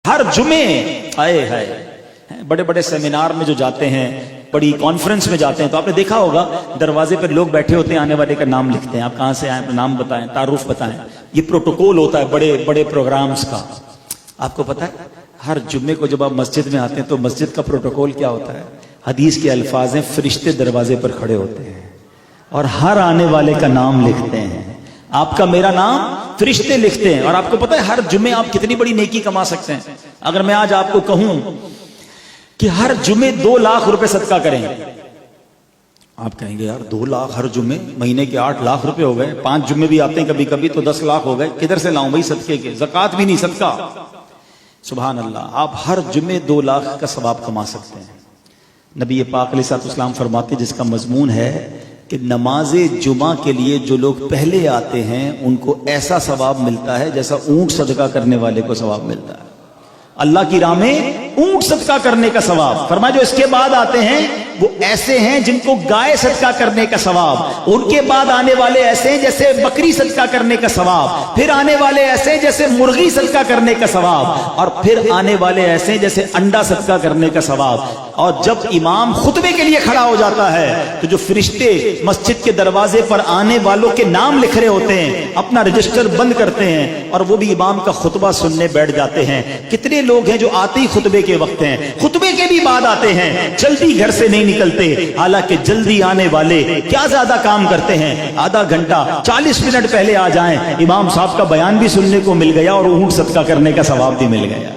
ہر جمعے آئے ہے بڑے بڑے سیمینار میں جو جاتے ہیں، بڑی کانفرنس میں جاتے ہیں، تو آپ نے دیکھا ہوگا دروازے پر لوگ بیٹھے ہوتے ہیں، آنے والے کا نام لکھتے ہیں، آپ کہاں سے آئے، نام بتائیں، تعارف بتائیں۔ یہ پروٹوکول ہوتا ہے بڑے بڑے پروگرامز کا۔ آپ کو پتا ہے ہر جمعے کو جب آپ مسجد میں آتے ہیں تو مسجد کا پروٹوکول کیا ہوتا ہے؟ حدیث کے الفاظ ہیں، فرشتے دروازے پر کھڑے ہوتے ہیں اور ہر آنے والے کا نام لکھتے ہیں۔ آپ کا میرا نام فرشتے لکھتے ہیں۔ اور آپ کو پتا ہے ہر جمعے آپ کتنی بڑی نیکی کما سکتے ہیں؟ اگر میں آج آپ کو کہوں کہ ہر جمعے 2 لاکھ روپے صدقہ کریں، آپ کہیں گے یار 2 لاکھ ہر جمعے، مہینے کے 8 لاکھ روپے ہو گئے، 5 جمعے بھی آتے ہیں کبھی کبھی تو 10 لاکھ ہو گئے، کدھر سے لاؤں بھائی صدقے کے؟ زکوٰۃ بھی نہیں، صدقہ۔ سبحان اللہ، آپ ہر جمعے 2 لاکھ کا ثواب کما سکتے ہیں۔ نبی پاک علیہ الصلوۃ والسلام فرماتے جس کا مضمون ہے کہ نماز جمعہ کے لیے جو لوگ پہلے آتے ہیں ان کو ایسا ثواب ملتا ہے جیسا اونٹ صدقہ کرنے والے کو ثواب ملتا ہے۔ اللہ کی راہ میں اونٹ صدقہ کرنے کا ثواب۔ فرمایا جو اس کے بعد آتے ہیں وہ ایسے ہیں جن کو گائے صدقہ کرنے کا ثواب، ان کے بعد آنے والے ایسے ہیں جیسے بکری صدقہ کرنے کا ثواب، پھر آنے والے ایسے ہیں جیسے مرغی صدقہ کرنے کا ثواب، اور پھر آنے والے ایسے ہیں جیسے انڈا صدقہ کرنے کا ثواب۔ اور جب امام خطبے کے لیے کھڑا ہو جاتا ہے تو جو فرشتے مسجد کے دروازے پر آنے والوں کے نام لکھ رہے ہوتے ہیں اپنا رجسٹر بند کرتے ہیں اور وہ بھی امام کا خطبہ سننے بیٹھ جاتے ہیں۔ کتنے لوگ ہیں جو آتے ہی خطبے کے وقت ہیں، خطبے کے بھی بعد آتے ہیں، جلدی گھر سے نہیں نکلتے، حالانکہ جلدی آنے والے کیا زیادہ کام کرتے ہیں، آدھا گھنٹہ 40 منٹ پہلے آ جائیں، امام صاحب کا بیان بھی سننے کو مل گیا اور اونٹ صدقہ کرنے کا ثواب بھی مل گیا۔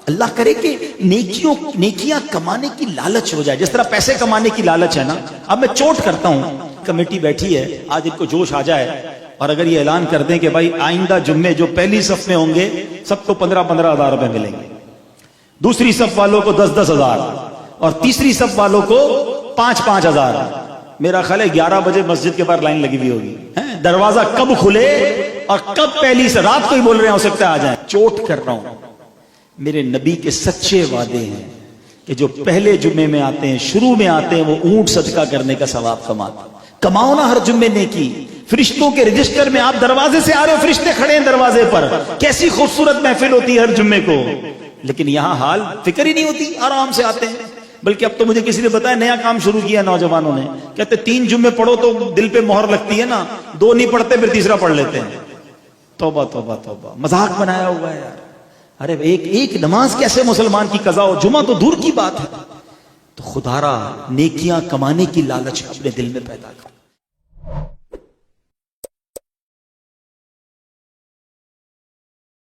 اللہ کرے کہ نیکیاں کمانے کی لالچ ہو جائے، جس طرح پیسے کمانے کی لالچ ہے نا۔ اب میں چوٹ کرتا ہوں، کمیٹی بیٹھی ہے، آج ان کو جوش آ جائے اور اگر یہ اعلان کر دیں کہ بھائی آئندہ جمعے جو پہلی صف میں ہوں گے سب کو 15-15 ہزار روپے ملیں گے، دوسری صف والوں کو 10-10 ہزار اور تیسری صف والوں کو 5-5 ہزار۔ میرا خیال ہے 11 بجے مسجد کے باہر لائن لگی ہوئی ہوگی، دروازہ کب کھلے اور کب پہلی سے رات کو ہی بول رہے ہیں ہو سکتا ہے آ جائیں۔ چوٹ کر رہا ہوں، میرے نبی کے سچے وعدے ہیں کہ جو پہلے جمعے میں آتے ہیں، شروع میں آتے ہیں، وہ اونٹ صدقہ کرنے کا ثواب کماتے ہیں۔ کماؤ نا ہر جمعے نیکی۔ فرشتوں کے رجسٹر میں آپ دروازے سے آ رہے ہو، فرشتے کھڑے ہیں دروازے پر، کیسی خوبصورت محفل ہوتی ہے ہر جمعے کو، لیکن یہاں حال فکر ہی نہیں ہوتی، آرام سے آتے ہیں۔ بلکہ اب تو مجھے کسی نے بتایا نیا کام شروع کیا نوجوانوں نے، کہتے 3 جمعے پڑھو تو دل پہ مہر لگتی ہے نا، 2 نہیں پڑھتے پھر تیسرا پڑھ لیتے ہیں۔ توبہ توبہ توبہ، مذاق بنایا ہوا ہے یار۔ ارے ایک نماز کیسے مسلمان کی قضا ہو، جمعہ تو دور کی بات ہے۔ تو خدا را نیکیاں کمانے کی لالچ اپنے دل میں پیدا کر۔